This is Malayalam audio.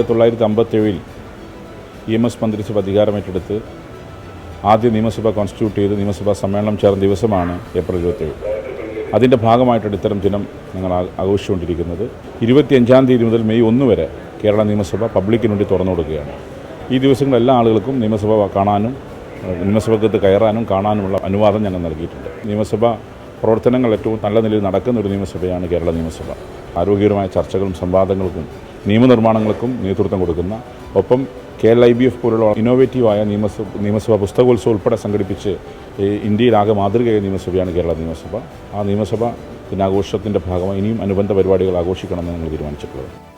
1957 EMS മന്ത്രിസഭ അധികാരമേറ്റെടുത്ത് ആദ്യ നിയമസഭ കോൺസ്റ്റിറ്റ്യൂട്ട് ചെയ്ത് നിയമസഭാ സമ്മേളനം ചേർന്ന ദിവസമാണ് ഏപ്രിൽ 27. അതിൻ്റെ ഭാഗമായിട്ടാണ് ഇത്തരം ദിനം ഞങ്ങൾ ആഘോഷിച്ചുകൊണ്ടിരിക്കുന്നത്. 25-ാം തീയതി മുതൽ മെയ് 1 വരെ കേരള നിയമസഭ പബ്ലിക്കിന് വേണ്ടി തുറന്നു കൊടുക്കുകയാണ്. ഈ ദിവസങ്ങളിൽ എല്ലാ ആളുകൾക്കും നിയമസഭ കാണാനും നിയമസഭയ്ക്കകത്ത് കയറാനും കാണാനുമുള്ള അനുവാദം ഞങ്ങൾ നൽകിയിട്ടുണ്ട്. നിയമസഭ പ്രവർത്തനങ്ങൾ ഏറ്റവും നല്ല നിലയിൽ നടക്കുന്ന ഒരു നിയമസഭയാണ് കേരള നിയമസഭ. ആരോഗ്യകരമായ ചർച്ചകളും സംവാദങ്ങൾക്കും നിയമനിർമ്മാണങ്ങൾക്കും നേതൃത്വം കൊടുക്കുന്ന, ഒപ്പം KLIBF പോലുള്ള ഇന്നോവേറ്റീവായ നിയമസഭ പുസ്തകോത്സവം ഉൾപ്പെടെ സംഘടിപ്പിച്ച് ഇന്ത്യയിലാകെ മാതൃകയായ നിയമസഭയാണ് കേരള നിയമസഭ. ആ നിയമസഭ ദിനാഘോഷത്തിൻ്റെ ഭാഗമായി ഇനിയും അനുബന്ധ പരിപാടികൾ ആഘോഷിക്കണമെന്ന് ഞങ്ങൾ തീരുമാനിച്ചിട്ടുള്ളത്.